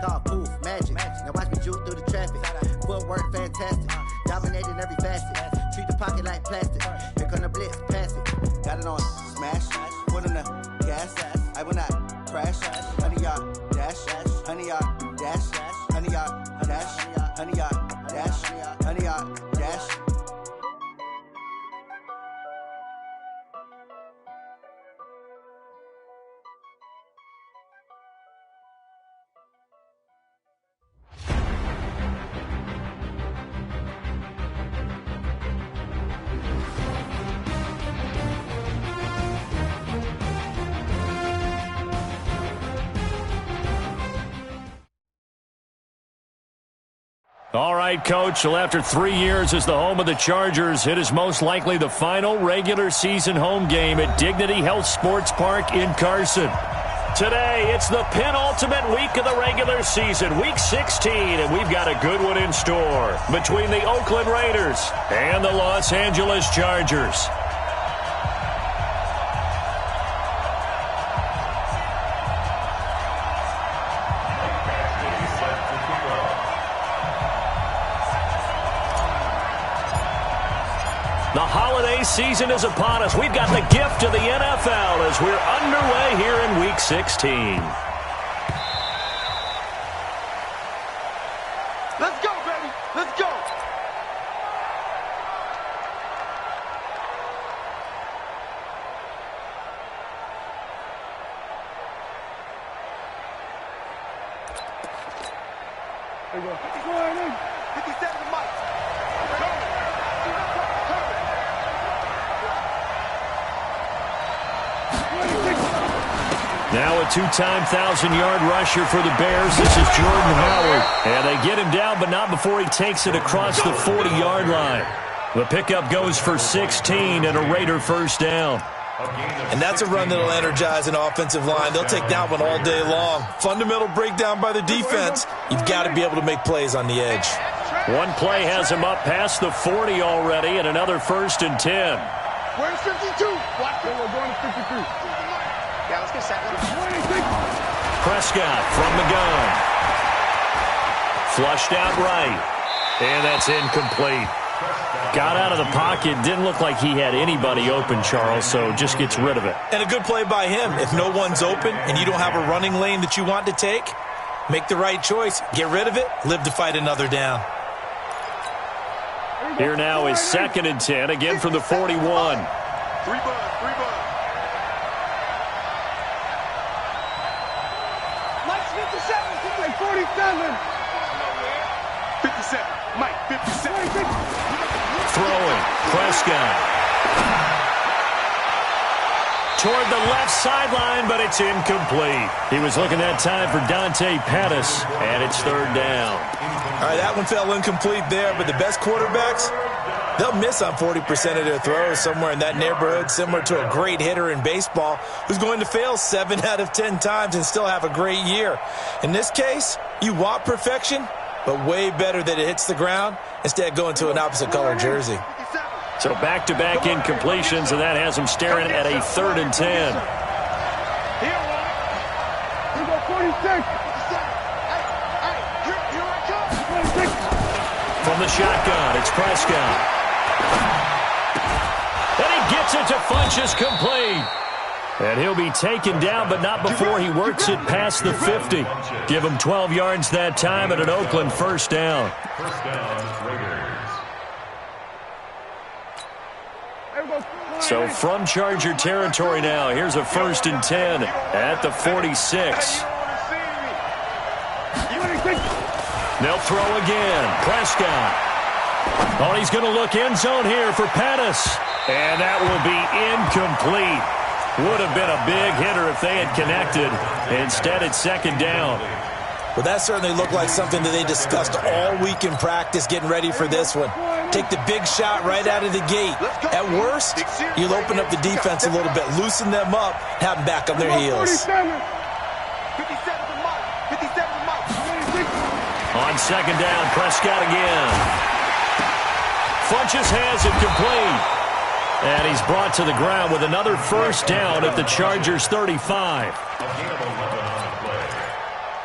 take off, poof, magic. Now watch me juke through the traffic. Footwork fantastic, dominating every facet. Treat the pocket like plastic. Here come the blitz, pass it. Got it on smash, put in the gas. I will not crash. 100-yard dash, 100-yard dash, 100-yard dash, 100-yard dash, 100-yard dash. All right, Coach. Well, after 3 years as the home of the Chargers, it is most likely the final regular season home game at Dignity Health Sports Park in Carson. Today, it's the penultimate week of the regular season, Week 16, and we've got a good one in store between the Oakland Raiders and the Los Angeles Chargers. The holiday season is upon us. We've got the gift of the NFL as we're underway here in Week 16. Let's go, baby. Let's go. There you go. 57 to Mike. Now a two-time 1,000-yard rusher for the Bears. This is Jordan Howard. And they get him down, but not before he takes it across the 40-yard line. The pickup goes for 16 and a Raider first down. And that's a run that'll energize an offensive line. They'll take that one all day long. Fundamental breakdown by the defense. You've got to be able to make plays on the edge. One play has him up past the 40 already, and another 1st and 10. Where's 52? Watch it. We're going to 53. Yeah, let's get set. Prescott from the gun. Flushed out right. And that's incomplete. Got out of the pocket. Didn't look like he had anybody open, Charles, so just gets rid of it. And a good play by him. If no one's open and you don't have a running lane that you want to take, make the right choice. Get rid of it. Live to fight another down. Here now is 2nd and 10, again from the 41. 3 bud. Mike's 57. 47. 57. Mike, 57. Throwing. Prescott. Toward the left sideline, but it's incomplete. He was looking that time for Dante Pettis, and it's 3rd down. All right, that one fell incomplete there, but the best quarterbacks, they'll miss on 40% of their throws, somewhere in that neighborhood, similar to a great hitter in baseball who's going to fail 7 out of 10 times and still have a great year. In this case, you want perfection, but way better that it hits the ground instead of going to an opposite color jersey. So back-to-back incompletions, and that has him staring at a 3rd and 10. Here we go, 46. Here I come. From the shotgun, it's Prescott. And he gets it to Funchess complete. And he'll be taken down, but not before he works it past the 50. Give him 12 yards that time at an Oakland first down. So from Charger territory now, here's a 1st and 10 at the 46. They'll throw again. Prescott. Oh, he's going to look end zone here for Pettis. And that will be incomplete. Would have been a big hitter if they had connected. Instead, it's 2nd down. Well, that certainly looked like something that they discussed all week in practice, getting ready for this one. Take the big shot right out of the gate. At worst, you'll open up the defense a little bit, loosen them up, have them back on their heels. On 2nd down, Prescott again. Funchess has it complete. And he's brought to the ground with another first down at the Chargers' 35.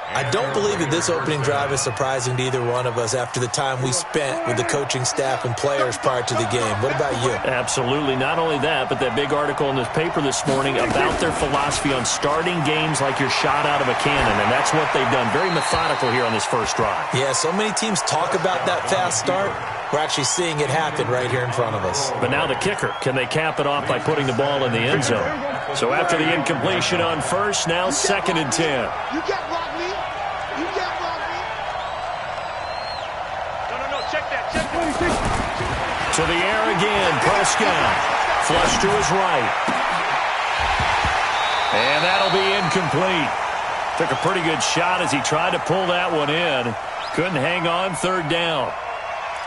I don't believe that this opening drive is surprising to either one of us after the time we spent with the coaching staff and players prior to the game. What about you? Absolutely. Not only that, but that big article in this paper this morning about their philosophy on starting games like you're shot out of a cannon, and that's what they've done. Very methodical here on this first drive. Yeah, so many teams talk about that fast start. We're actually seeing it happen right here in front of us. But now the kicker. Can they cap it off by putting the ball in the end zone? So after the incompletion on first, now 2nd and 10. You can't block me. You can't block me. No. Check that. To the air again. Prescott. Flush to his right. And that'll be incomplete. Took a pretty good shot as he tried to pull that one in. Couldn't hang on 3rd down.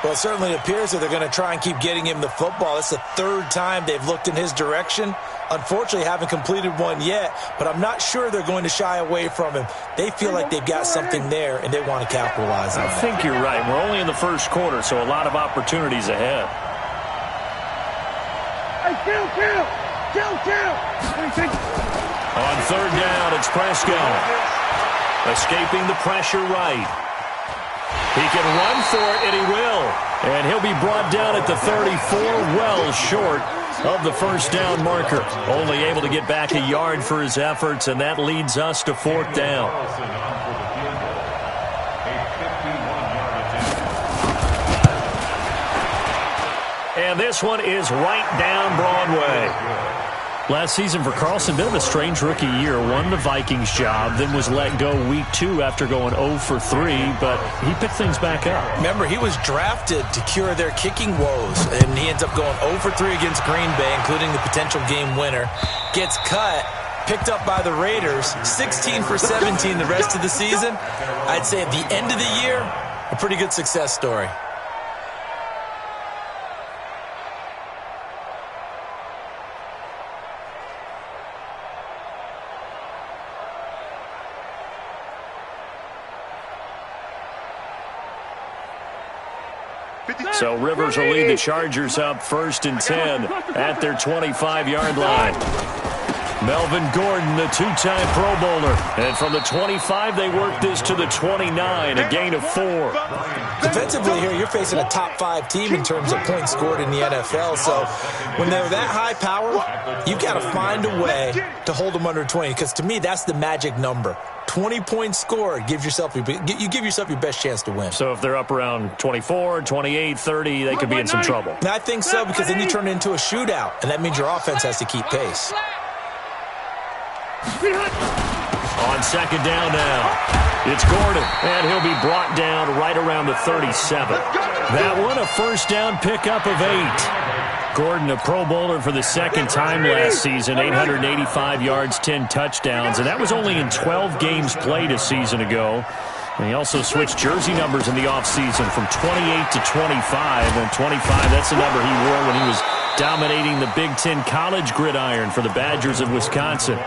Well, it certainly appears that they're going to try and keep getting him the football. It's the 3rd time they've looked in his direction. Unfortunately, haven't completed one yet, but I'm not sure they're going to shy away from him. They feel like they've got something there, and they want to capitalize on it. I think you're right. We're only in the first quarter, so a lot of opportunities ahead. Hey, kill. On 3rd down, it's Prescott. Escaping the pressure right. He can run for it, and he will. And he'll be brought down at the 34, well short of the first down marker. Only able to get back a yard for his efforts, and that leads us to 4th down. And this one is right down Broadway. Last season for Carlson, bit of a strange rookie year. Won the Vikings job, then was let go week 2 after going 0 for 3, but he picked things back up. Remember, he was drafted to cure their kicking woes, and he ends up going 0 for 3 against Green Bay, including the potential game winner. Gets cut, picked up by the Raiders, 16 for 17 the rest of the season. I'd say at the end of the year, a pretty good success story. So Rivers will lead the Chargers up 1st and 10 at their 25-yard line. Melvin Gordon, the 2-time Pro Bowler. And from the 25, they work this to the 29, a gain of 4. Defensively here, you're facing a top 5 team in terms of points scored in the NFL. So when they're that high power, you've got to find a way to hold them under 20. Because to me, that's the magic number. 20 points scored, you give yourself your best chance to win. So if they're up around 24, 28, 30, they could be in some trouble. And I think so, because then you turn it into a shootout, and that means your offense has to keep pace. On 2nd down now, it's Gordon, and he'll be brought down right around the 37. That one, a 1st down pickup of 8. Gordon, a Pro Bowler for the 2nd time last season, 885 yards, 10 touchdowns, and that was only in 12 games played a season ago. And he also switched jersey numbers in the offseason from 28 to 25, and 25, that's the number he wore when he was dominating the Big Ten college gridiron for the Badgers of Wisconsin.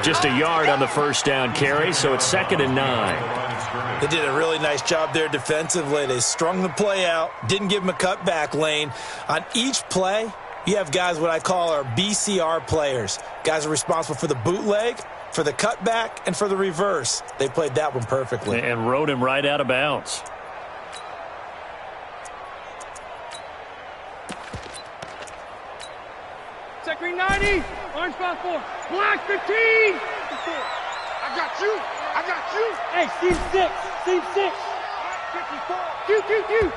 Just a yard on the 1st down carry, so it's 2nd and 9. They did a really nice job there defensively. They strung the play out, didn't give him a cutback lane. On each play, you have guys what I call our BCR players. Guys are responsible for the bootleg, for the cutback, and for the reverse. They played that one perfectly. And rode him right out of bounds. Check green 90. Orange 5-4. Black 15. I got you. Hey, Steve 6. Steve 6. 54. Q.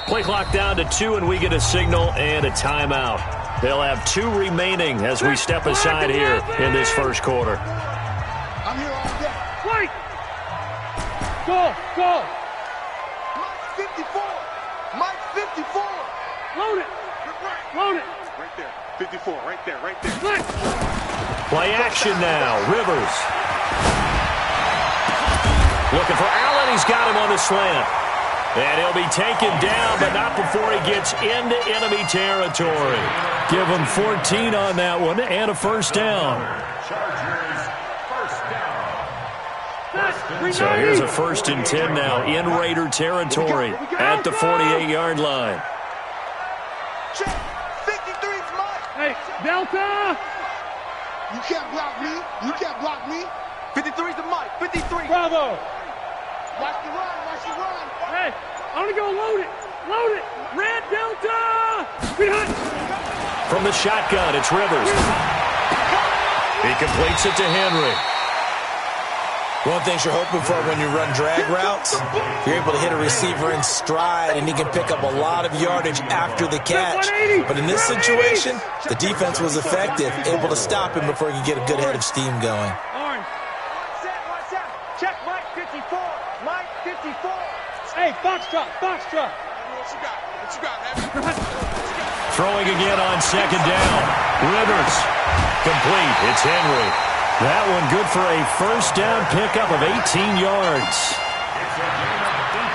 Play clock down to 2, and we get a signal and a timeout. They'll have 2 remaining as we step aside here in this first quarter. I'm here all day. Wait. Go. Mike 54. Load it. Right there. 54, right there. Play action now. Rivers. Looking for Allen. He's got him on the slant. And he'll be taken down, but not before he gets into enemy territory. Give him 14 on that one and a 1st down. So here's a 1st and 10 now in Raider territory at the 48-yard line. Hey, Delta! You can't block me. 53's the Mike. 53. Bravo. I'm gonna go load it. Load it. Red Delta. Behind. From the shotgun, it's Rivers. He completes it to Henry. One thing you're hoping for when you run drag routes, you're able to hit a receiver in stride, and he can pick up a lot of yardage after the catch. But in this situation, the defense was effective, able to stop him before he could get a good head of steam going. Orange. Watch out. Check Mike 54. Mike 54. Hey, Foxtrot. What you got, man? Throwing again on second down. Rivers. Complete. It's Henry. That one good for a first down pickup of 18 yards.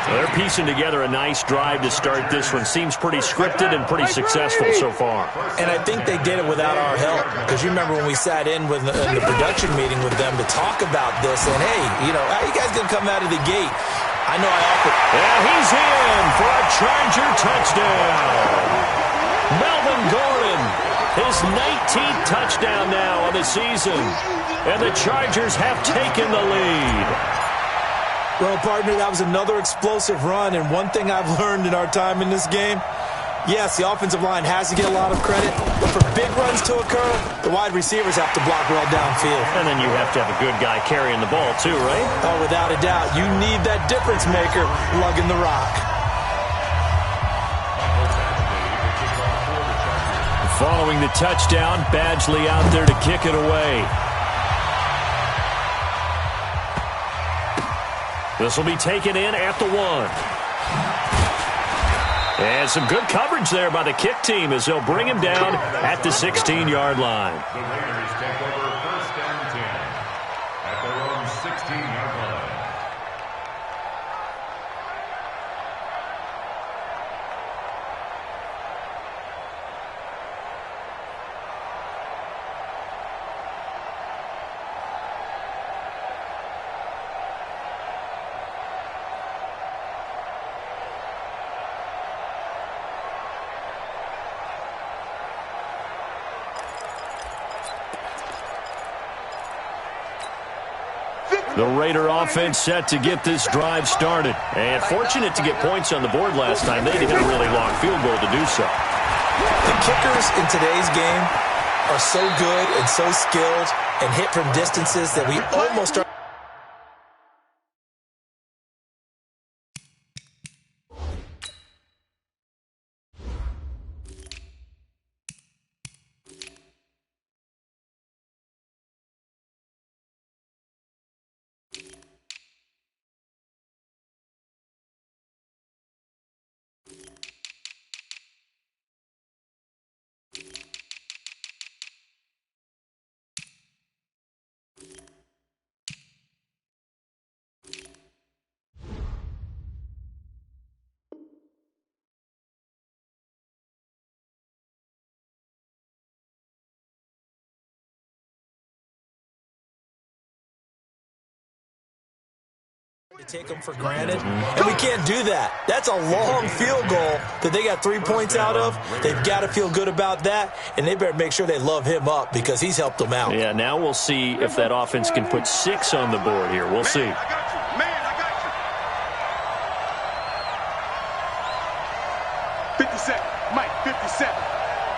They're piecing together a nice drive to start this one. Seems pretty scripted and pretty successful so far. And I think they did it without our help. Because you remember when we sat in with the production meeting with them to talk about this. And, hey, you know, how you guys going to come out of the gate? I know I offered. Yeah, he's in for a Charger touchdown. Melvin Gordon, his 19th touchdown now of the season. And the Chargers have taken the lead. Well, partner, that was another explosive run. And one thing I've learned in our time in this game, yes, the offensive line has to get a lot of credit. But for big runs to occur, the wide receivers have to block well downfield. And then you have to have a good guy carrying the ball too, right? Oh, without a doubt. You need that difference maker lugging the rock. Following the touchdown, Badgley out there to kick it away. This will be taken in at the 1. And some good coverage there by the kick team as they'll bring him down at the 16-yard line. The Raiders take over first and 10 at their own 16-yard line. The Raider offense set to get this drive started. And fortunate to get points on the board last time. They hit a really long field goal to do so. The kickers in today's game are so good and so skilled and hit from distances that we almost are. Take them for granted, and we can't do that. That's a long field goal that they got 3 points out of. They've got to feel good about that, and they better make sure they love him up because he's helped them out. Yeah, now we'll see if that offense can put 6 on the board here. We'll see. I got you. 57. Mike, 57.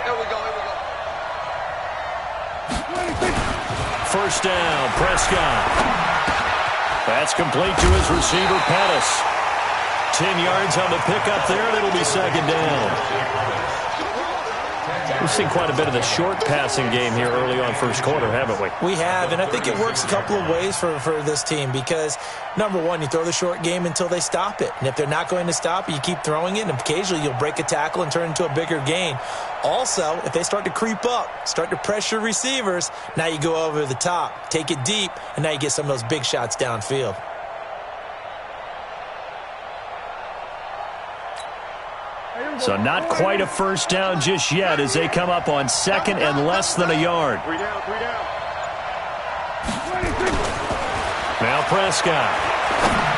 Here we go. First down, Prescott. That's complete to his receiver, Pettis. 10 yards on the pickup there, and it'll be second down. We've seen quite a bit of the short passing game here early on first quarter, haven't we? We have, and I think it works a couple of ways for this team because, number one, you throw the short game until they stop it. And if they're not going to stop it, you keep throwing it, and occasionally you'll break a tackle and turn into a bigger gain. Also, if they start to creep up, start to pressure receivers, now you go over the top, take it deep, and now you get some of those big shots downfield. So not quite a first down just yet as they come up on second and less than a yard. 3 down. Now Prescott.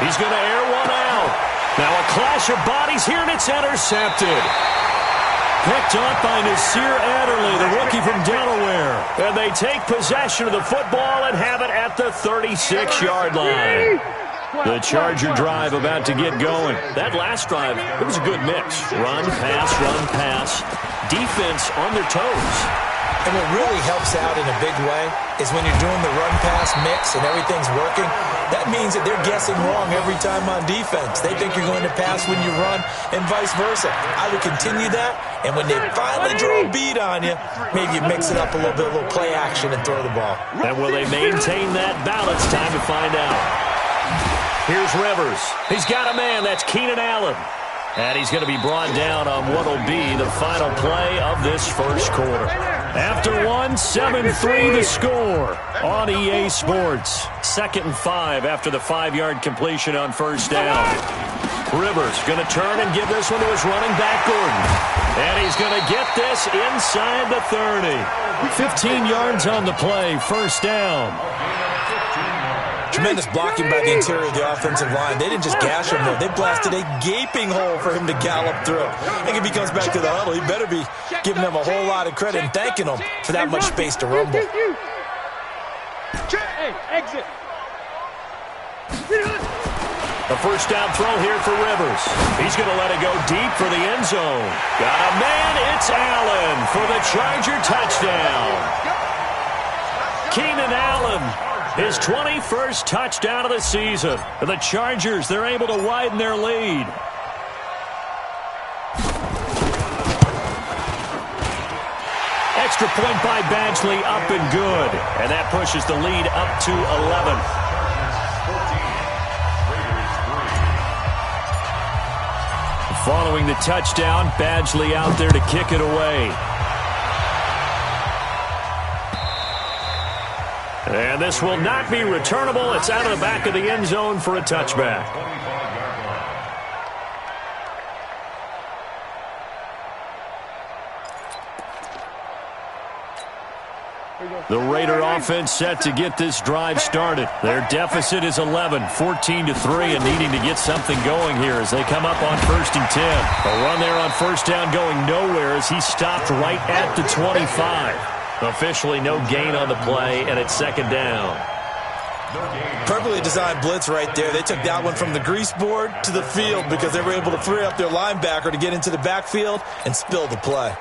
He's going to air one out. Now a clash of bodies here, and it's intercepted. Picked up by Nasir Adderley, the rookie from Delaware. And they take possession of the football and have it at the 36-yard line. The Charger drive about to get going. That last drive, it was a good mix. Run, pass. Defense on their toes. And what really helps out in a big way is when you're doing the run-pass mix and everything's working, that means that they're guessing wrong every time on defense. They think you're going to pass when you run and vice versa. I would continue that, and when they finally draw a beat on you, maybe you mix it up a little play action and throw the ball. And will they maintain that balance? Time to find out. Here's Rivers. He's got a man. That's Keenan Allen. And he's going to be brought down on what will be the final play of this first quarter. After one, 7-3 the score on EA Sports. 2nd and 5 after the 5-yard completion on first down. Rivers going to turn and give this one to his running back, Gordon. And he's going to get this inside the 30. 15 yards on the play, first down. Tremendous blocking by the interior of the offensive line. They didn't just gash him, though. They blasted a gaping hole for him to gallop through. I think if he comes back to the huddle, he better be giving them a whole lot of credit and thanking them for that much space to rumble. Hey, exit. A first down throw here for Rivers. He's going to let it go deep for the end zone. Got a man. It's Allen for the Charger touchdown. Keenan Allen. His 21st touchdown of the season. The Chargers, they're able to widen their lead. Extra point by Badgley, up and good. And that pushes the lead up to 11. Following the touchdown, Badgley out there to kick it away. And this will not be returnable. It's out of the back of the end zone for a touchback. The Raider offense set to get this drive started. Their deficit is 11, 14-3, and needing to get something going here as they come up on 1st and 10. A run there on first down going nowhere as he stopped right at the 25. Officially no gain on the play, and it's 2nd down. Perfectly designed blitz right there. They took that one from the grease board to the field because they were able to free up their linebacker to get into the backfield and spill the play.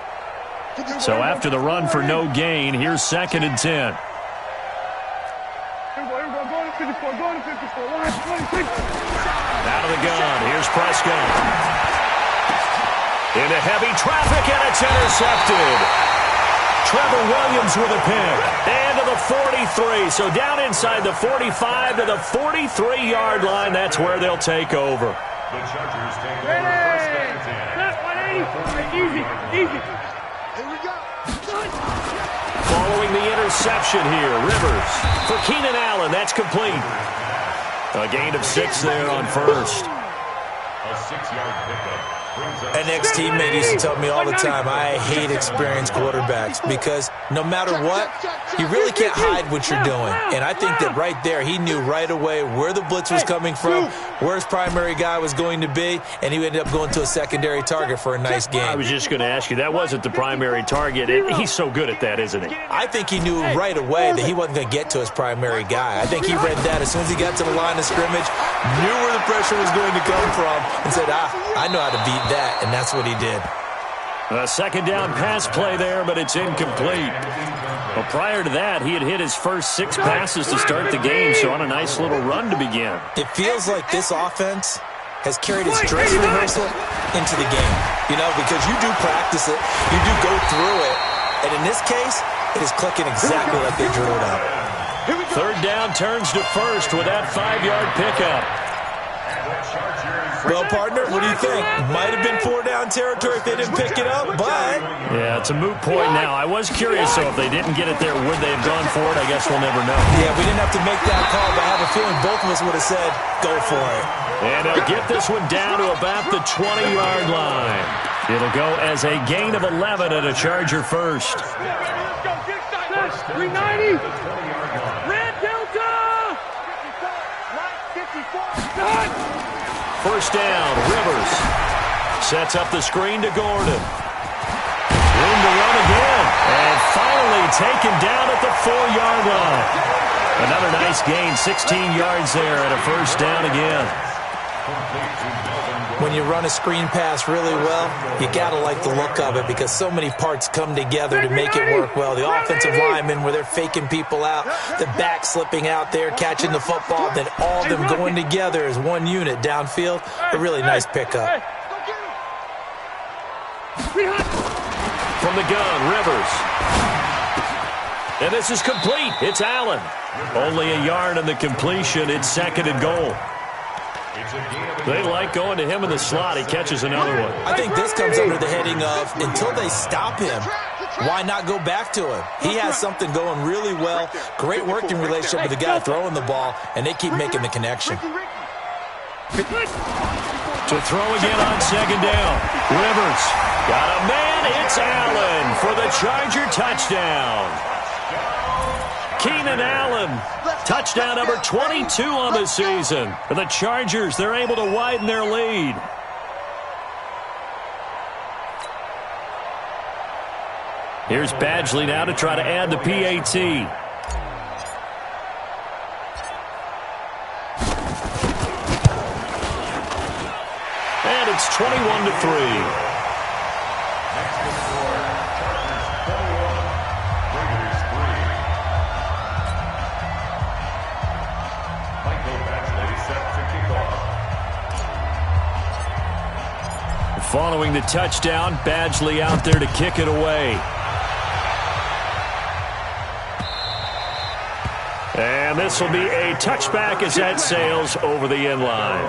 So after the run for no gain, here's 2nd and 10. Out of the gun, here's Prescott. Into heavy traffic, and it's intercepted. Trevor Williams with a pick. And to the 43. So down inside the 45 to the 43-yard line. That's where they'll take over. The Chargers take over 1st and 10. Easy. Here we go. Following the interception here, Rivers for Keenan Allen. That's complete. A gain of 6 there on first. A 6-yard pickup. An ex-teammate used to tell me all the time, I hate experienced quarterbacks because no matter what, you really can't hide what you're doing. And I think that right there, he knew right away where the blitz was coming from, where his primary guy was going to be, and he ended up going to a secondary target for a nice game. I was just going to ask you, that wasn't the primary target. He's so good at that, isn't he? I think he knew right away that he wasn't going to get to his primary guy. I think he read that as soon as he got to the line of scrimmage, knew where the pressure was going to come from, and said, I know how to beat that, and that's what he did. A 2nd down pass play there, but it's incomplete. Well, prior to that, he had hit his first 6 passes to start the game, so on a nice little run to begin. It feels like this offense has carried its dress rehearsal into the game. You know, because you do practice it, you do go through it, and in this case, it is clicking exactly like they drew it up. 3rd down turns to first with that 5-yard pickup. Well, partner, what do you think? Might have been 4-down territory if they didn't pick it up, but... Yeah, it's a moot point now. I was curious, so if they didn't get it there, would they have gone for it? I guess we'll never know. Yeah, we didn't have to make that call, but I have a feeling both of us would have said, go for it. And they'll get this one down to about the 20-yard line. It'll go as a gain of 11 at a Charger first. 390. Red Delta. 54. First down, Rivers sets up the screen to Gordon. Room to run again. And finally taken down at the 4-yard line. Another nice gain, 16 yards there and a first down again. When you run a screen pass really well, you got to like the look of it because so many parts come together to make it work well. The offensive linemen, where they're faking people out, the back slipping out there, catching the football, then all of them going together as one unit downfield. A really nice pickup. From the gun, Rivers. And this is complete. It's Allen. Only a yard on the completion. It's 2nd and goal. They like going to him in the slot. He catches another one. I think this comes under the heading of until they stop him, why not go back to him? He has something going really well. Great working relationship with the guy throwing the ball, and they keep making the connection. To throw again on 2nd down. Rivers got a man. It's Allen for the Charger touchdown. Keenan Allen, touchdown number 22 on the season. For the Chargers, they're able to widen their lead. Here's Badgley now to try to add the PAT. And it's 21-3. Following the touchdown, Badgley out there to kick it away. And this will be a touchback as that sails over the end line.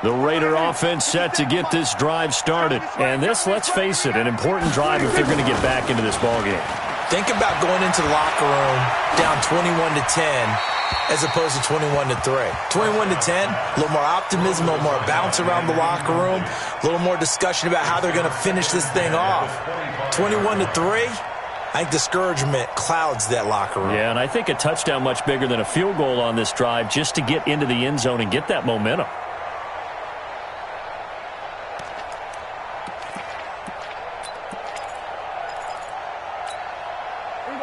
The Raider offense set to get this drive started. And this, let's face it, an important drive if they're going to get back into this ballgame. Think about going into the locker room down 21-10 as opposed to 21-3. 21-10, a little more optimism, a little more bounce around the locker room, a little more discussion about how they're going to finish this thing off. 21-3, I think discouragement clouds that locker room. Yeah, and I think a touchdown much bigger than a field goal on this drive just to get into the end zone and get that momentum.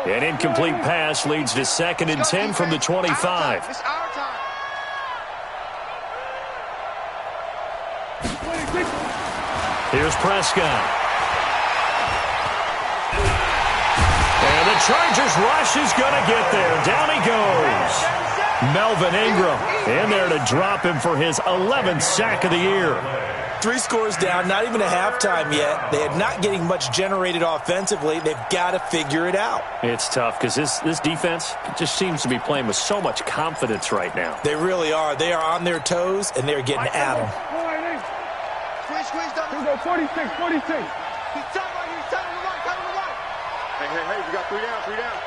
An incomplete pass leads to 2nd and 10 from the 25. Here's Prescott. And the Chargers rush is going to get there. Down he goes. Melvin Ingram in there to drop him for his 11th sack of the year. 3 scores down, not even a halftime yet. They are not getting much generated offensively. They've got to figure it out. It's tough because this defense just seems to be playing with so much confidence right now. They really are. They are on their toes, and they're getting at them. Here we go, 46. Hey, we got 3 down.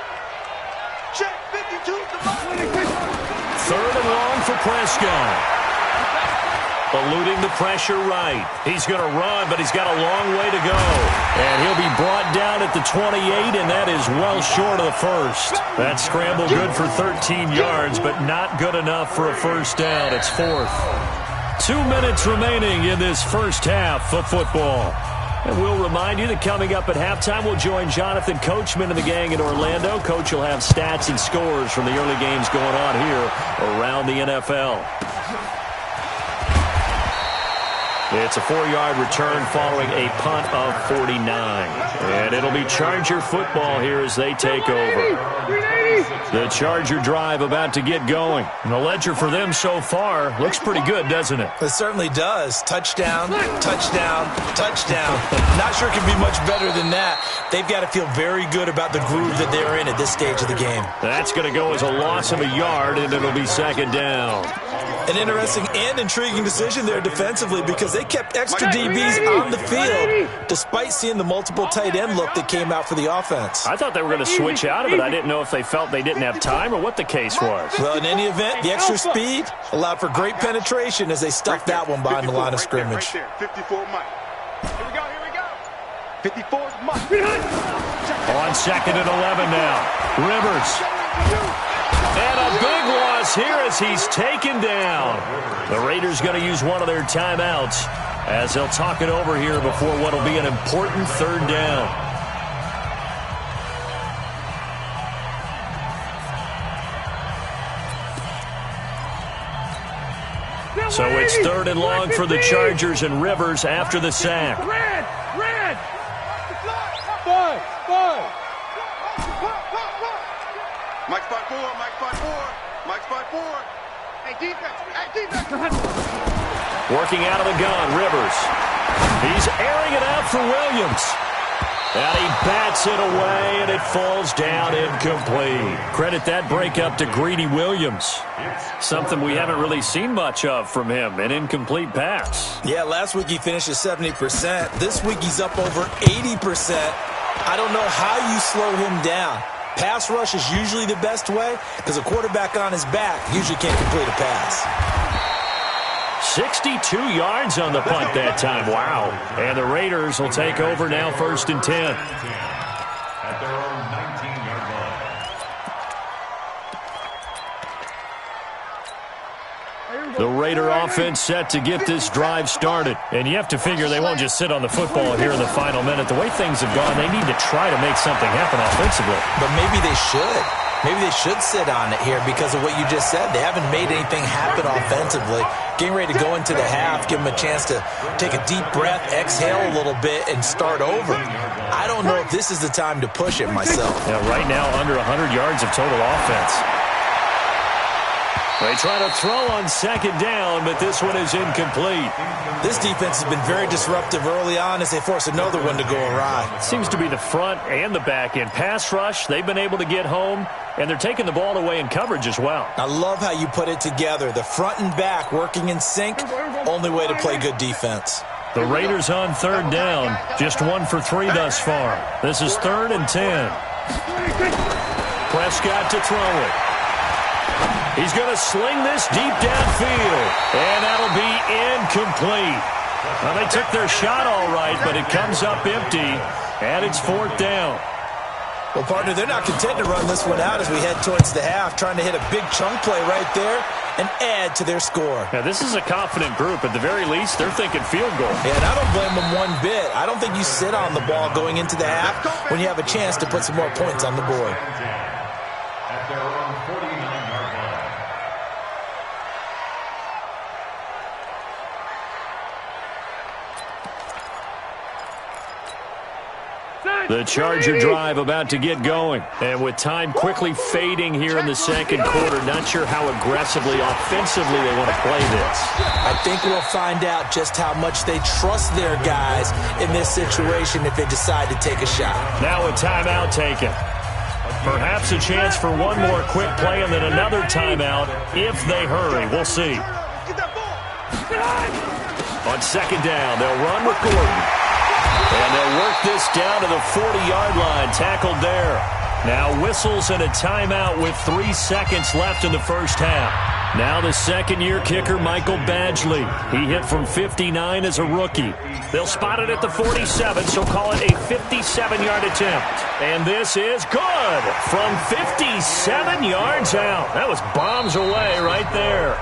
Check, 52. 3rd and long for Prescott. Eluding the pressure right. He's going to run, but he's got a long way to go. And he'll be brought down at the 28, and that is well short of the first. That scramble good for 13 yards, but not good enough for a first down. It's 4th. 2 minutes remaining in this first half of football. And we'll remind you that coming up at halftime, we'll join Jonathan Coachman and the gang in Orlando. Coach will have stats and scores from the early games going on here around the NFL. It's a 4-yard return following a punt of 49. And it'll be Charger football here as they take over. The Charger drive about to get going. And the ledger for them so far looks pretty good, doesn't it? It certainly does. Touchdown, touchdown, touchdown. Not sure it can be much better than that. They've got to feel very good about the groove that they're in at this stage of the game. That's going to go as a loss of a yard, and it'll be 2nd down. An interesting and intriguing decision there defensively because they kept extra DBs on the field despite seeing the multiple tight end look that came out for the offense. I thought they were going to switch out of it. I didn't know if they felt they didn't have time or what the case was. Well, in any event, the extra speed allowed for great penetration as they stuffed that one behind the line of scrimmage. 54 Mike. Here we go. 54 Mike. On 2nd and 11 now. Rivers. And a big loss here as he's taken down. The Raiders going to use one of their timeouts. as they'll talk it over here before what will be an important third down. So it's 3rd and long for the Chargers, and Rivers after the sack. Red! 5! Mike 5-4, Mike 5-4, Mike 5-4. Hey, defense! Working out of the gun, Rivers. He's airing it out for Williams. And he bats it away, and it falls down incomplete. Credit that breakup to Greedy Williams. Something we haven't really seen much of from him, an incomplete pass. Yeah, last week he finished at 70%. This week he's up over 80%. I don't know how you slow him down. Pass rush is usually the best way because a quarterback on his back usually can't complete a pass. 62 yards on the punt that time. Wow. And the Raiders will take over now, 1st and 10. At their own 19-yard line. The Raider offense set to get this drive started. And you have to figure they won't just sit on the football here in the final minute. The way things have gone, they need to try to make something happen offensively. But maybe they should. Maybe they should sit on it here because of what you just said. They haven't made anything happen offensively. Getting ready to go into the half, give them a chance to take a deep breath, exhale a little bit, and start over. I don't know if this is the time to push it myself. Yeah, right now, under 100 yards of total offense. They try to throw on 2nd down, but this one is incomplete. This defense has been very disruptive early on as they force another one to go awry. Seems to be the front and the back end. Pass rush, they've been able to get home, and they're taking the ball away in coverage as well. I love how you put it together. The front and back working in sync, only way to play good defense. The Raiders on 3rd down, just 1 for 3 thus far. This is 3rd and 10. Prescott to throw it. He's going to sling this deep downfield, and that'll be incomplete. Well, they took their shot all right, but it comes up empty, and it's 4th down. Well, partner, they're not content to run this one out as we head towards the half, trying to hit a big chunk play right there and add to their score. Now, this is a confident group. At the very least, they're thinking field goal. Yeah, and I don't blame them one bit. I don't think you sit on the ball going into the half when you have a chance to put some more points on the board. At their own 49-yard line. The Charger drive about to get going. And with time quickly fading here in the 2nd quarter, not sure how aggressively, offensively they want to play this. I think we'll find out just how much they trust their guys in this situation if they decide to take a shot. Now a timeout taken. Perhaps a chance for one more quick play and then another timeout if they hurry. We'll see. On 2nd down, they'll run with Gordon. And they'll work this down to the 40-yard line, tackled there. Now whistles and a timeout with 3 seconds left in the first half. Now the 2nd-year kicker, Michael Badgley. He hit from 59 as a rookie. They'll spot it at the 47, so call it a 57-yard attempt. And this is good from 57 yards out. That was bombs away right there.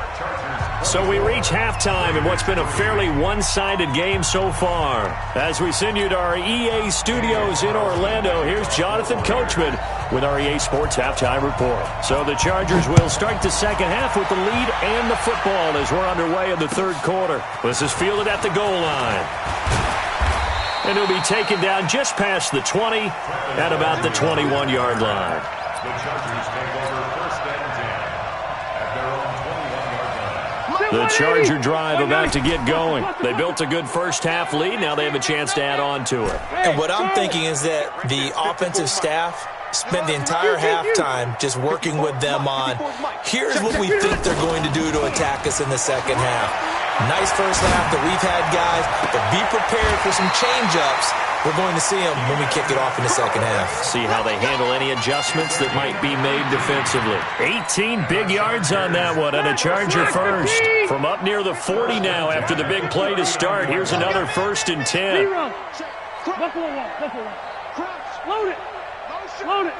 So we reach halftime in what's been a fairly one-sided game so far. As we send you to our EA studios in Orlando, here's Jonathan Coachman with our EA Sports Halftime Report. So the Chargers will start the 2nd half with the lead and the football as we're underway in the 3rd quarter. This is fielded at the goal line. And he'll be taken down just past the 20 at about the 21-yard line. The Chargers take over 1st and 10 at their own 21-yard line. The Charger drive about to get going. They built a good first half lead. Now they have a chance to add on to it. And what I'm thinking is that the offensive staff spent the entire halftime just working with them on, here's what we think they're going to do to attack us in the 2nd half. Nice first half that we've had, guys, but be prepared for some change-ups. We're going to see them when we kick it off in the 2nd half. See how they handle any adjustments that might be made defensively. 18 big yards on that one, and a Charger first. From up near the 40 now after the big play to start. Here's another 1st and 10. Load it. Load it.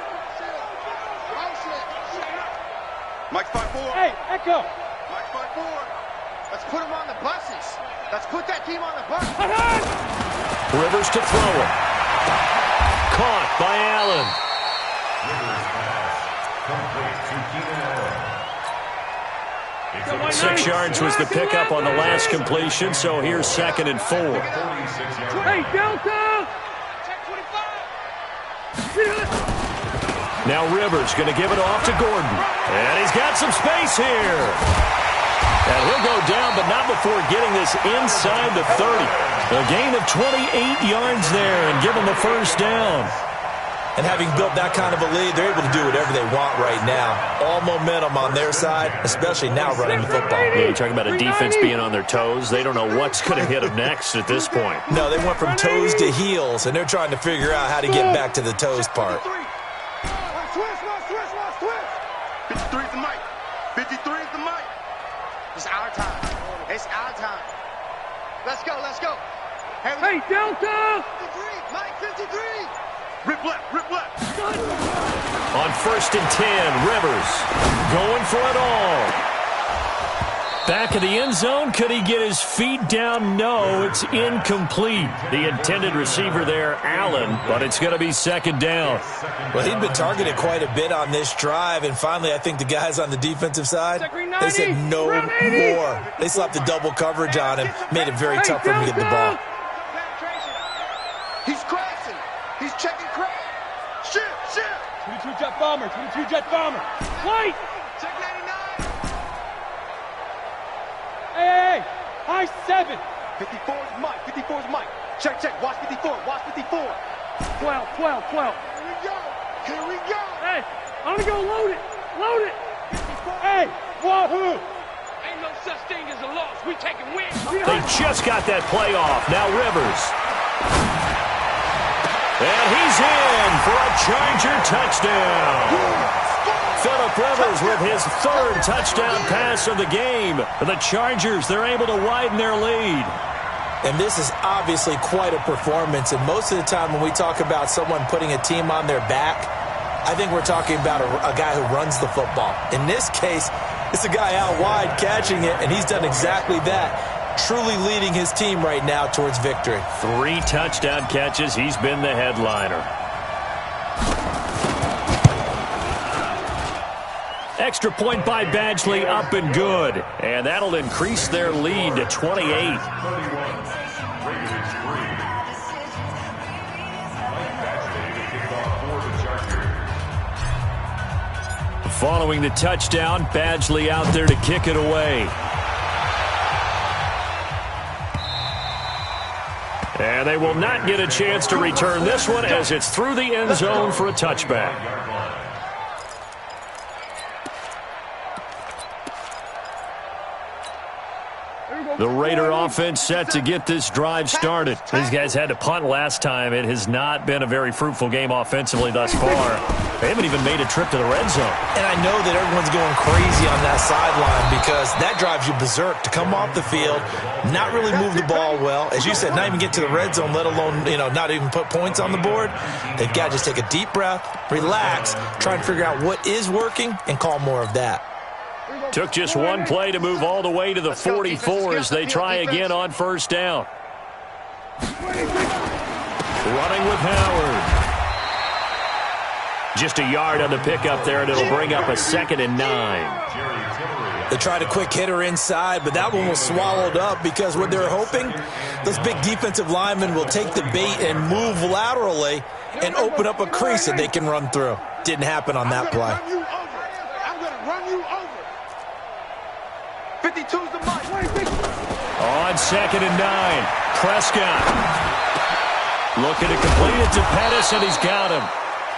Mike 5-4. Hey, Echo. Mike 5-4. Let's put them on the buses. Let's put that team on the bus. Rivers to throw it. Caught by Allen. Rivers pass. Complete to Keenan Allen. 6 yards was the pickup on the last completion, so here's 2nd and 4. 46 yards. Hey, Delta! Now Rivers going to give it off to Gordon. And he's got some space here. And he'll go down, but not before getting this inside the 30. A gain of 28 yards there and give him the first down. And having built that kind of a lead, they're able to do whatever they want right now. All momentum on their side, especially now running the football. Yeah, you're talking about a defense being on their toes. They don't know what's going to hit them next at this point. No, they went from toes to heels, and they're trying to figure out how to get back to the toes part. 53 is the mic. 53 is the mic. It's our time. It's our time. Let's go, let's go. Hey, Delta! 53, Mike 53. Rip left, rip left. On 1st and 10, Rivers going for it all. Back of the end zone. Could he get his feet down? No, it's incomplete. The intended receiver there, Allen, but it's going to be 2nd down. Well, he'd been targeted quite a bit on this drive, and finally I think the guys on the defensive side, they said no more. They slapped the double coverage on him, made it very tough for him to get the ball. He's crashing. He's checking crash. Shift. 22 jet bomber, 22 jet bomber. White! Check 99. Hey, high 7. 54 is Mike. 54 is Mike. Check. Watch 54. Watch 54. 12. Here we go. Hey, I'm gonna go load it. Hey, wahoo! Ain't no such thing as a loss. We taking wins. They just got that play off. Now Rivers. And he's in for a Charger touchdown. Phillip Rivers with his 3rd touchdown pass of the game. The Chargers, they're able to widen their lead. And this is obviously quite a performance. And most of the time when we talk about someone putting a team on their back, I think we're talking about a guy who runs the football. In this case, it's a guy out wide catching it, and he's done exactly that. Truly leading his team right now towards victory. 3 touchdown catches. He's been the headliner. Extra point by Badgley, up and good. And that'll increase their lead to 28. 31. Raiders 3. Mike Badgley to kick off for the Chargers. Following the touchdown, Badgley out there to kick it away. And they will not get a chance to return this one as it's through the end zone for a touchback. The Raider offense set to get this drive started. These guys had to punt last time. It has not been a very fruitful game offensively thus far. They haven't even made a trip to the red zone. And I know that everyone's going crazy on that sideline because that drives you berserk to come off the field, not really move the ball well. As you said, not even get to the red zone, let alone, not even put points on the board. They've got to just take a deep breath, relax, try and figure out what is working, and call more of that. Took just one play to move all the way to the 44 as they try again on 1st down. Running with Howard. Just a yard on the pickup there, and it'll bring up a 2nd and 9. They tried a quick hitter inside, but that one was swallowed up because what they're hoping, those big defensive linemen will take the bait and move laterally and open up a crease that they can run through. Didn't happen on that play. I'm going to run you over. 52's the mic. On 2nd and 9, Prescott. Looking to complete it to Pettis, and he's got him.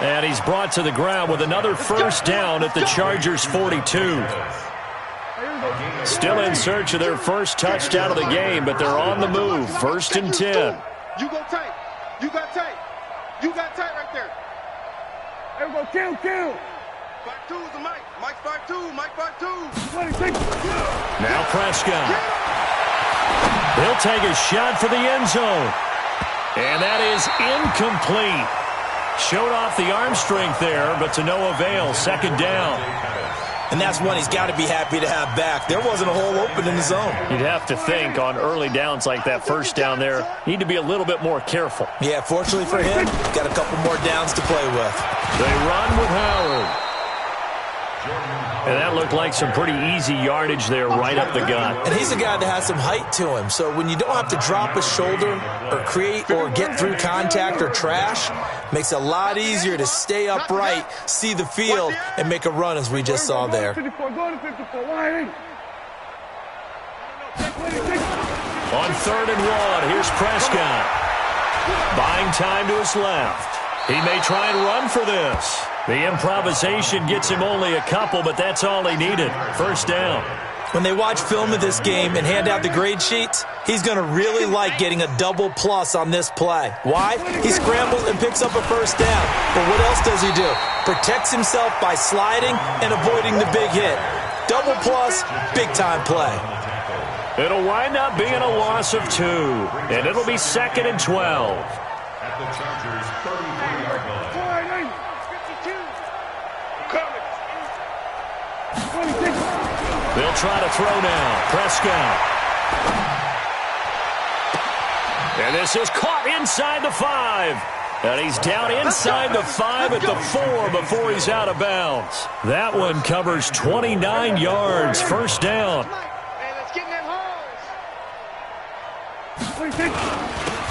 And he's brought to the ground with another 1st down at the Chargers' 42. Still in search of their 1st touchdown of the game, but they're on the move. 1st and 10. You go tight. You got tight. You got tight right there. There we go, kill. 5-2 is the mic. Mike 5-2. Mike 5-2. 26. Now Prescott. He'll take a shot for the end zone. And that is incomplete. Showed off the arm strength there, but to no avail. 2nd down. and that's one he's got to be happy to have back. There wasn't a hole open in the zone. You'd have to think on early downs like that first down there, need to be a little bit more careful. Yeah, fortunately for him, got a couple more downs to play with. They run with Howard. And that looked like some pretty easy yardage there right up the gut. And he's a guy that has some height to him, so when you don't have to drop a shoulder or create or get through contact or trash, makes it a lot easier to stay upright, see the field, and make a run as we just saw there. On 3rd and 1, here's Prescott. Buying time to his left. He may try and run for this. The improvisation gets him only a couple, but that's all he needed. First down. When they watch film of this game and hand out the grade sheets, he's going to really like getting a double plus on this play. Why? He scrambles and picks up a first down. But what else does he do? Protects himself by sliding and avoiding the big hit. Double plus, big-time play. It'll wind up being a loss of 2, and it'll be 2nd and 12. At the Chargers' 33-yard line. They'll try to throw now. Prescott. And this is caught inside the 5. And he's down inside the 5 at the 4 before he's out of bounds. That one covers 29 yards. First down.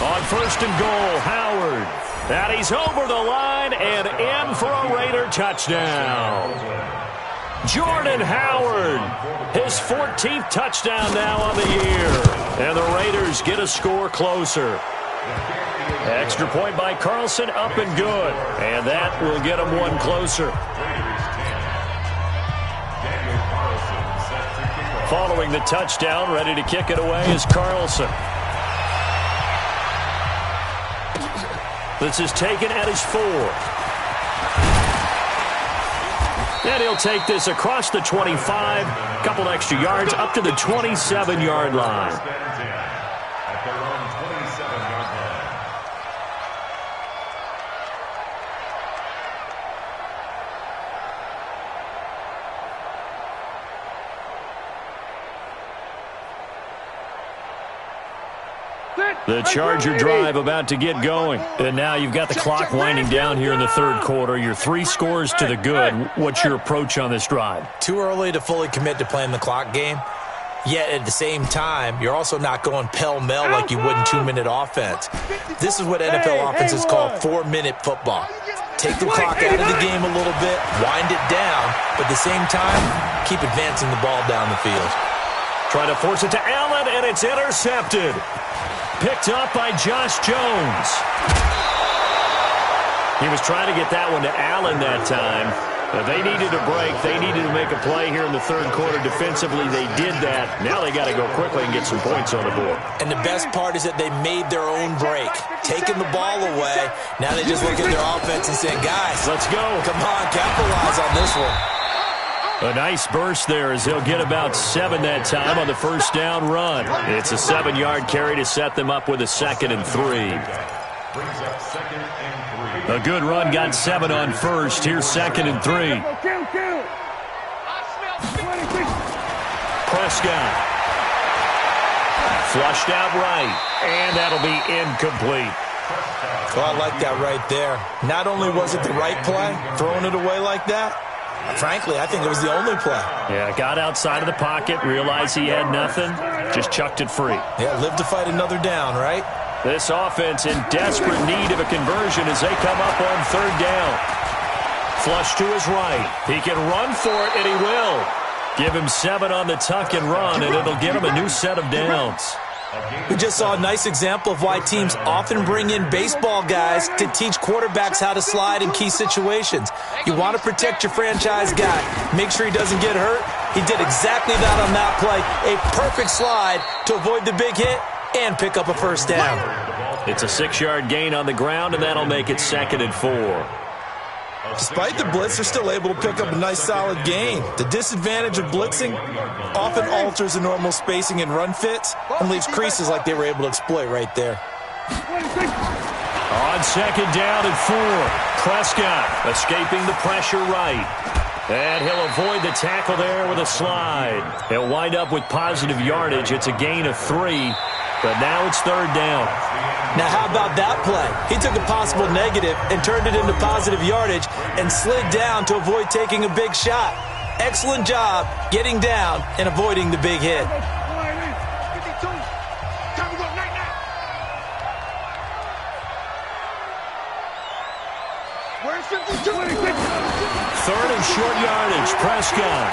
On 1st and goal, Howard. And he's over the line and in for a Raider touchdown. Jordan Howard, his 14th touchdown now on the year. And the Raiders get a score closer. Extra point by Carlson, up and good. And that will get them one closer. Following the touchdown, ready to kick it away is Carlson. This is taken at his 4. And he'll take this across the 25, couple extra yards up to the 27-yard line. At their own 27-yard line. The Charger drive about to get going. And now you've got the clock winding down here in the 3rd quarter. Your 3 scores to the good. What's your approach on this drive? Too early to fully commit to playing the clock game. Yet at the same time, you're also not going pell-mell like you would in 2-minute offense. This is what NFL offenses call 4-minute football. Take the clock out of the game a little bit, wind it down, but at the same time, keep advancing the ball down the field. Try to force it to Allen, and it's intercepted. Picked up by Josh Jones. He was trying to get that one to Allen that time. But they needed a break. They needed to make a play here in the 3rd quarter. Defensively, they did that. Now they got to go quickly and get some points on the board. And the best part is that they made their own break. Taking the ball away. Now they just look at their offense and say, guys, let's go. Come on, capitalize on this one. A nice burst there as they'll get about 7 that time on the first down run. It's a 7-yard carry to set them up with a 2nd and 3. Brings up 2nd and 3. A good run got 7 on first. Here's 2nd and 3. Prescott. Flushed out right. And that'll be incomplete. Well, I like that right there. Not only was it the right play, throwing it away like that, frankly, I think it was the only play. Yeah, got outside of the pocket, realized he had nothing, just chucked it free. Yeah, live to fight another down, right? This offense in desperate need of a conversion as they come up on 3rd down. Flush to his right. He can run for it, and he will. Give him 7 on the tuck and run, and it'll get him a new set of downs. We just saw a nice example of why teams often bring in baseball guys to teach quarterbacks how to slide in key situations. You want to protect your franchise guy. Make sure he doesn't get hurt. He did exactly that on that play. A perfect slide to avoid the big hit and pick up a first down. It's a 6-yard gain on the ground, and that'll make it 2nd and 4. Despite the blitz, they're still able to pick up a nice solid gain. The disadvantage of blitzing often alters the normal spacing and run fits and leaves creases like they were able to exploit right there. On 2nd down and 4, Prescott escaping the pressure right. And he'll avoid the tackle there with a slide. He'll wind up with positive yardage. It's a gain of 3, but now it's 3rd down. Now, how about that play? He took a possible negative and turned it into positive yardage and slid down to avoid taking a big shot. Excellent job getting down and avoiding the big hit. Where's 52? 3rd and short yardage. Prescott.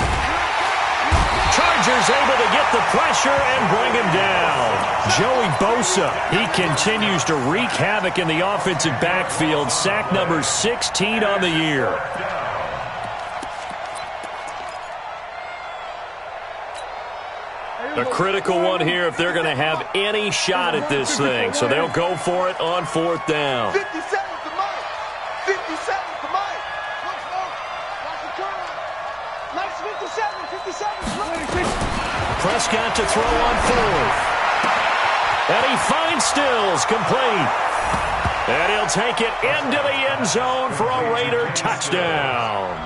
Chargers able to get the pressure and bring him down. Joey Bosa, he continues to wreak havoc in the offensive backfield. Sack number 16 on the year. A critical one here if they're going to have any shot at this thing. So they'll go for it on 4th down. 57 to Mike. 57 to Mike. Watch the turn. Mike's 57. Prescott to throw on 4th. And he finds Stills, complete. And he'll take it into the end zone for a Raider touchdown.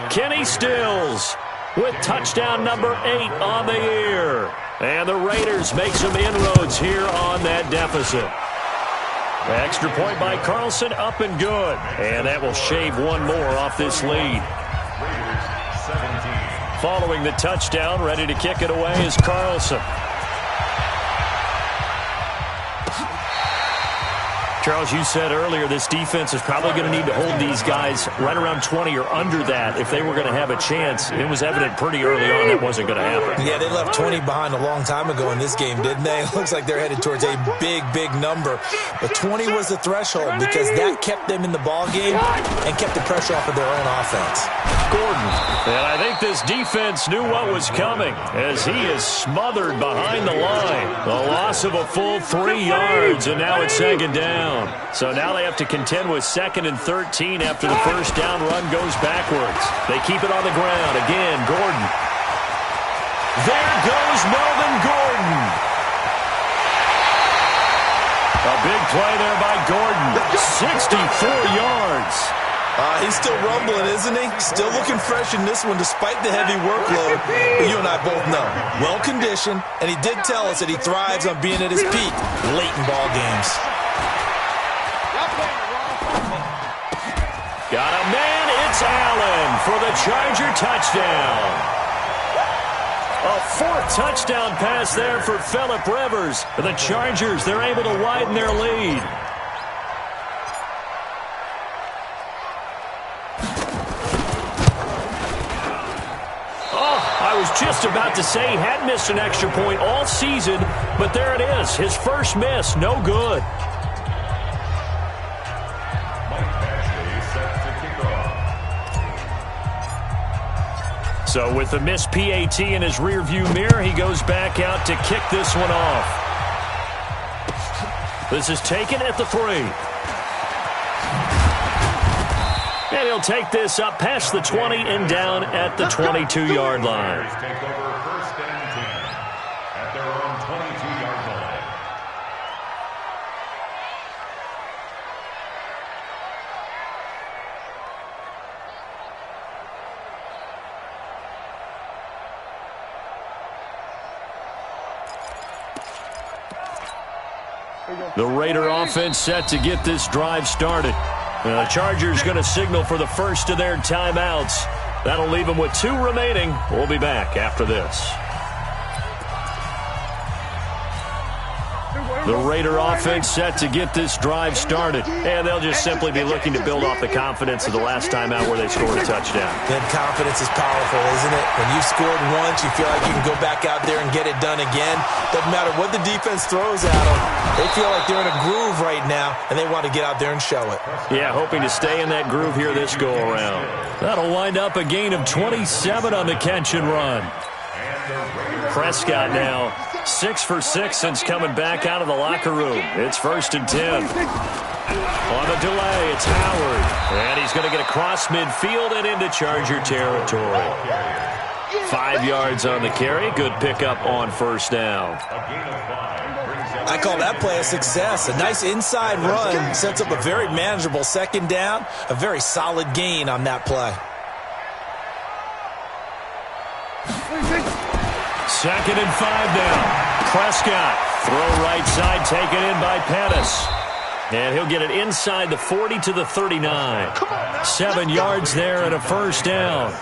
Kenny Stills with touchdown number 8 on the year. And the Raiders make some inroads here on that deficit. Extra point by Carlson, up and good. And that will shave one more off this lead. Following the touchdown, ready to kick it away is Carlson. Charles, you said earlier this defense is probably going to need to hold these guys right around 20 or under that if they were going to have a chance. It was evident pretty early on that wasn't going to happen. Yeah, they left 20 behind a long time ago in this game, didn't they? It looks like they're headed towards a big, big number. But 20 was the threshold because that kept them in the ball game and kept the pressure off of their own offense. Gordon. And I think this defense knew what was coming as he is smothered behind the line. The loss of a full 3 yards, and now it's 2nd down. So now they have to contend with 2nd and 13 after the first down run goes backwards. They keep it on the ground. Again, Gordon. There goes Melvin Gordon. A big play there by Gordon. 64 yards. He's still rumbling, isn't he? Still looking fresh in this one despite the heavy workload. But you and I both know, well-conditioned, and he did tell us that he thrives on being at his peak late in ball games. Got a man, it's Allen for the Charger touchdown. A 4th touchdown pass there for Phillip Rivers. The Chargers, they're able to widen their lead. I was just about to say he hadn't missed an extra point all season, but there it is. His first miss, no good. So with the missed PAT in his rearview mirror, he goes back out to kick this one off. This is taken at the 3. And he'll take this up past the 20 and down at the 22-yard line. Take over 1st and 10 at their own 22-yard line. The Raider offense set to get this drive started. The Chargers going to signal for the first of their timeouts. That'll leave them with 2 remaining. We'll be back after this. The Raider offense set to get this drive started. And they'll just simply be looking to build off the confidence of the last time out where they scored a touchdown. That confidence is powerful, isn't it? When you've scored once, you feel like you can go back out there and get it done again. Doesn't matter what the defense throws at them. They feel like they're in a groove right now, and they want to get out there and show it. Yeah, hoping to stay in that groove here this go-around. That'll wind up a gain of 27 on the catch and run. Prescott now 6 for 6 since coming back out of the locker room. It's 1st and 10. On the delay, it's Howard. And he's going to get across midfield and into Charger territory. 5 yards on the carry. Good pickup on 1st down. I call that play a success. A nice inside run sets up a very manageable 2nd down. A very solid gain on that play. 2nd and 5 now. Prescott, throw right side, taken in by Pettis. And he'll get it inside the 40 to the 39. 7 yards there and a first down.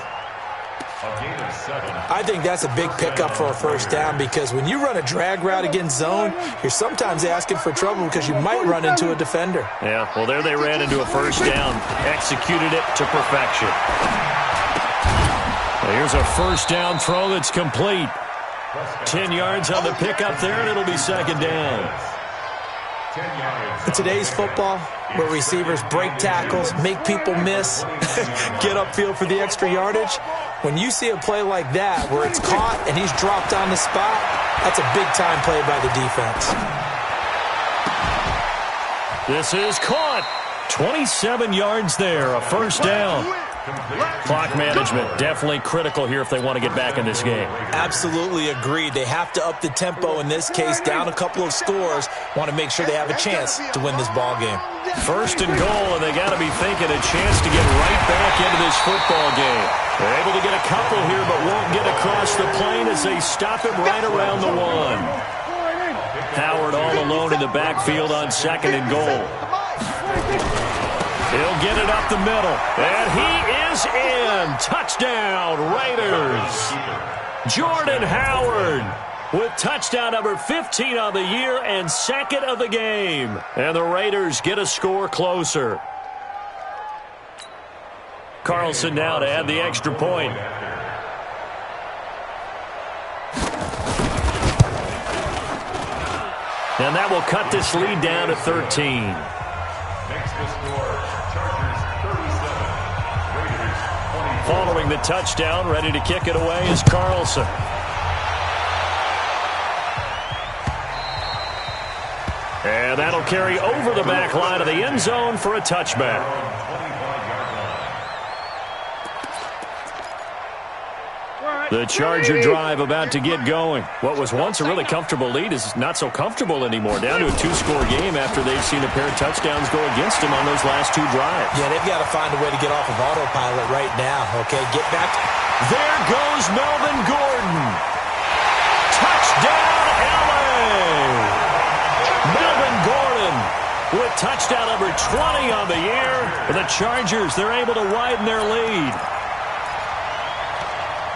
I think that's a big pickup for a first down because when you run a drag route against zone, you're sometimes asking for trouble because you might run into a defender. Yeah, well, there they ran into a first down. Executed it to perfection. Well, here's a first down throw that's complete. 10 yards on the pickup there, and it'll be 2nd down. In today's football, where receivers break tackles, make people miss, get upfield for the extra yardage, when you see a play like that where it's caught and he's dropped on the spot, that's a big-time play by the defense. This is caught. 27 yards there, a first down. Clock management definitely critical here if they want to get back in this game. Absolutely agreed. They have to up the tempo in this case, down a couple of scores. Want to make sure they have a chance to win this ball game. 1st and goal, and they got to be thinking a chance to get right back into this football game. They're able to get a couple here, but won't get across the plane as they stop him right around the 1. Howard all alone in the backfield on 2nd and goal. He'll get it up the middle, and he is in. Touchdown, Raiders. Jordan Howard with touchdown number 15 on the year and 2nd of the game. And the Raiders get a score closer. Carlson now to add the extra point. And that will cut this lead down to 13. Makes the score, Chargers 37, Raiders 24. Following the touchdown, ready to kick it away is Carlson. And that'll carry over the back line of the end zone for a touchback. The Charger drive about to get going. What was once a really comfortable lead is not so comfortable anymore. Down to a 2-score game after they've seen a pair of touchdowns go against them on those last 2 drives. Yeah, they've got to find a way to get off of autopilot right now. Okay, get back. There goes Melvin Gordon. Touchdown, LA! Melvin Gordon with touchdown number 20 on the year. For the Chargers, they're able to widen their lead.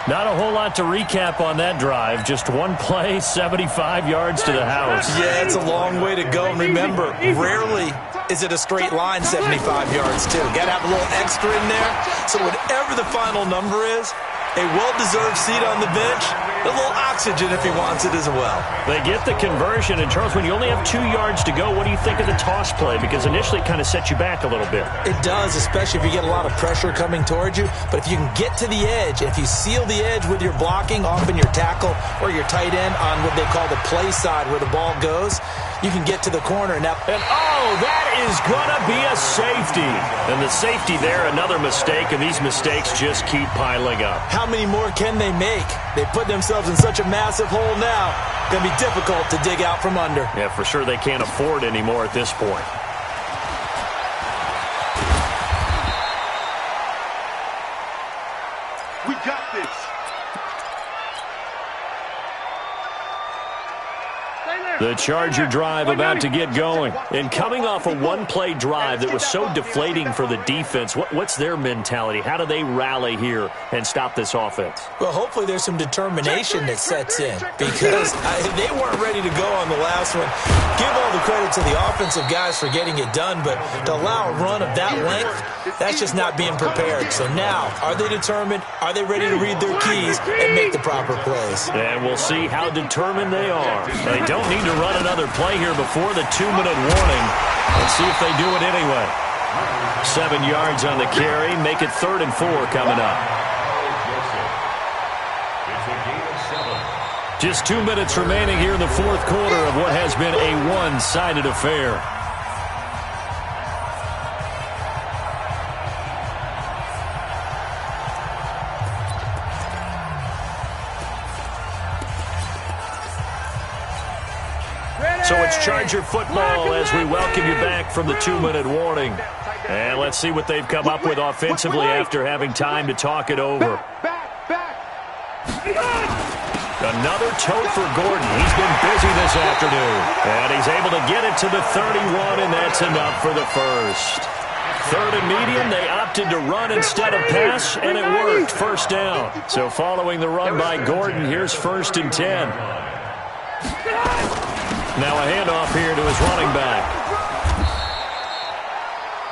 Not a whole lot to recap on that drive. Just one play, 75 yards to the house. Yeah, it's a long way to go. And remember, rarely is it a straight line 75 yards, too. Got to have a little extra in there. So whatever the final number is, a well-deserved seat on the bench, a little oxygen if he wants it as well. They get the conversion. And, Charles, when you only have 2 yards to go, what do you think of the toss play? Because initially it kind of sets you back a little bit. It does, especially if you get a lot of pressure coming towards you. But if you can get to the edge, if you seal the edge with your blocking, often your tackle or your tight end on what they call the play side where the ball goes, you can get to the corner. Now, and that is going to be a safety. And the safety there, another mistake, and these mistakes just keep piling up. How many more can they make? They put themselves in such a massive hole now. Going to be difficult to dig out from under. Yeah, for sure they can't afford anymore at this point. We got this. The Charger drive about to get going. And coming off a one-play drive that was so deflating for the defense, what's their mentality? How do they rally here and stop this offense? Well, hopefully there's some determination that sets in because they weren't ready to go on the last one. Give all the credit to the offensive guys for getting it done, but to allow a run of that length, that's just not being prepared. So now, are they determined? Are they ready to read their keys and make the proper plays? And we'll see how determined they are. They don't need to run another play here before the 2-minute warning. Let's see if they do it anyway. 7 yards on the carry. Make it 3rd and 4 coming up. Just 2 minutes remaining here in the 4th quarter of what has been a one-sided affair. So it's Charger football as we welcome you back from the 2-minute warning. And let's see what they've come up with offensively after having time to talk it over. Another tote for Gordon. He's been busy this afternoon. And he's able to get it to the 31, and that's enough for the first. Third and medium, they opted to run instead of pass, and it worked. First down. So following the run by Gordon, here's 1st and 10. Now a handoff here to his running back.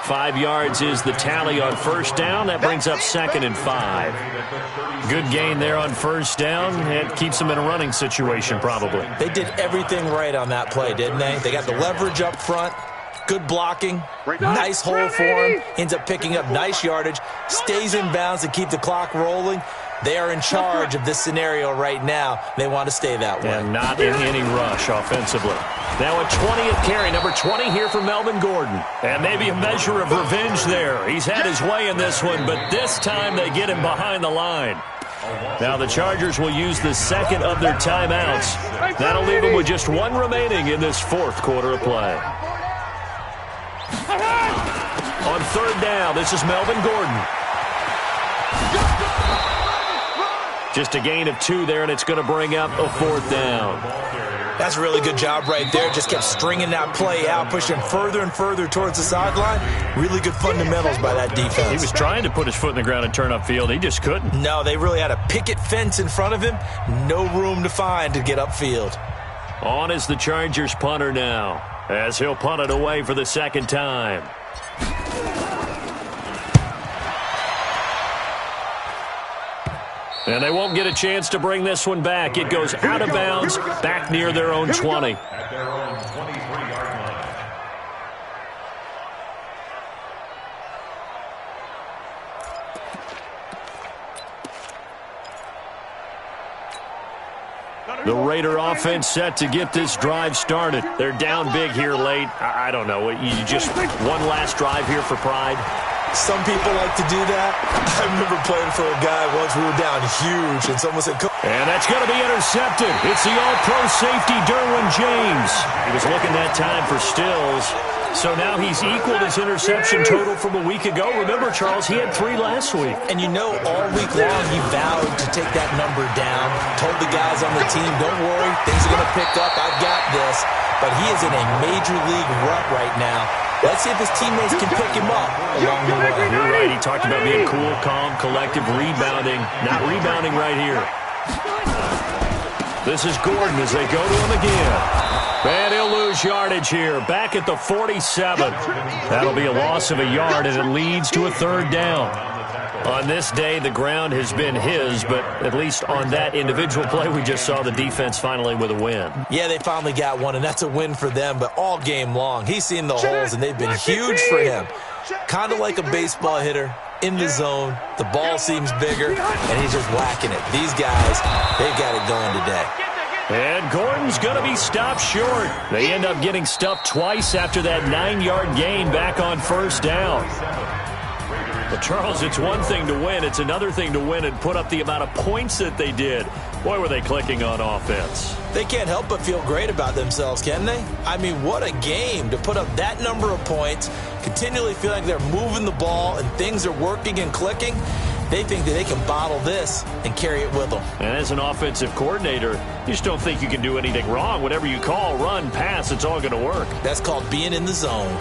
5 yards is the tally on first down. That brings up 2nd and 5. Good gain there on first down. It keeps them in a running situation probably. They did everything right on that play, didn't they? They got the leverage up front. Good blocking. Nice hole for him. Ends up picking up nice yardage. Stays in bounds to keep the clock rolling. They are in charge of this scenario right now. They want to stay that way. And not in any rush offensively. Now a 20th carry, number 20 here for Melvin Gordon. And maybe a measure of revenge there. He's had his way in this one, but this time they get him behind the line. Now the Chargers will use the second of their timeouts. That'll leave them with just one remaining in this fourth quarter of play. On third down, this is Melvin Gordon. Just a gain of 2 there, and it's going to bring up a 4th down. That's a really good job right there. Just kept stringing that play out, pushing further and further towards the sideline. Really good fundamentals by that defense. He was trying to put his foot in the ground and turn upfield. He just couldn't. No, they really had a picket fence in front of him. No room to find to get upfield. On is the Chargers punter now, as he'll punt it away for the second time. And they won't get a chance to bring this one back. It goes out of bounds, back near their own 20. At their own 23-yard line. The Raider offense set to get this drive started. They're down big here late. I don't know. You just one last drive here for pride. Some people like to do that. I remember playing for a guy once. We were down huge, and someone said, and that's going to be intercepted. It's the all-pro safety, Derwin James. He was looking that time for Stills. So now he's equaled his interception total from a week ago. Remember, Charles, he had 3 last week. And you know, all week long he vowed to take that number down. Told the guys on the team, don't worry, things are going to pick up. I've got this. But he is in a major league rut right now. Let's see if his teammates can pick him up along the way. You're right. He talked about being cool, calm, collective, rebounding. Not rebounding right here. This is Gordon as they go to him again. And he'll lose yardage here. Back at the 47. That'll be a loss of a yard, and it leads to a 3rd down. On this day, the ground has been his, but at least on that individual play, we just saw the defense finally with a win. Yeah, they finally got one, and that's a win for them, but all game long, he's seen the holes, and they've been huge for him. Kind of like a baseball hitter in the zone. The ball seems bigger, and he's just whacking it. These guys, they've got it going today. And Gordon's going to be stopped short. They end up getting stuffed twice after that 9-yard gain back on first down. Well, Charles, it's one thing to win. It's another thing to win and put up the amount of points that they did. Boy, were they clicking on offense. They can't help but feel great about themselves, can they? I mean, what a game to put up that number of points, continually feel like they're moving the ball and things are working and clicking. They think that they can bottle this and carry it with them. And as an offensive coordinator, you just don't think you can do anything wrong. Whatever you call, run, pass, it's all going to work. That's called being in the zone.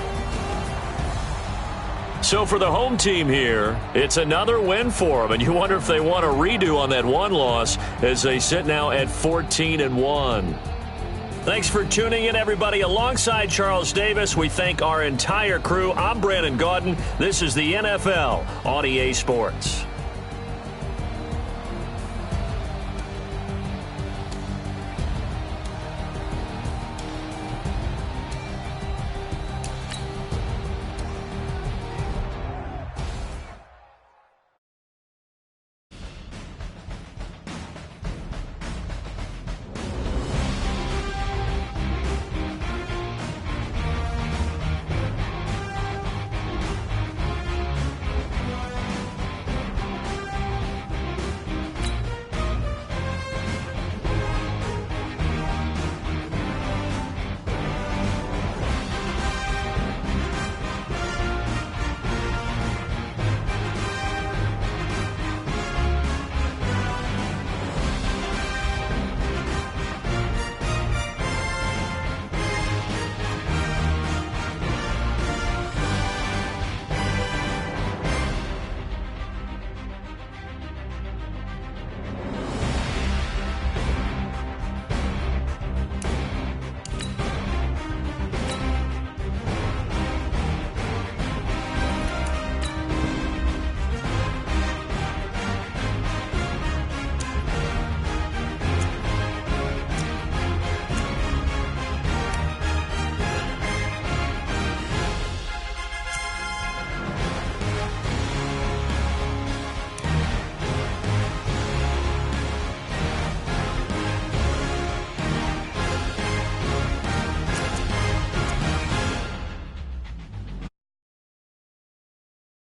So for the home team here, it's another win for them, and you wonder if they want a redo on that one loss as they sit now at 14-1. Thanks for tuning in, everybody. Alongside Charles Davis, we thank our entire crew. I'm Brandon Gaudin. This is the NFL on EA Sports.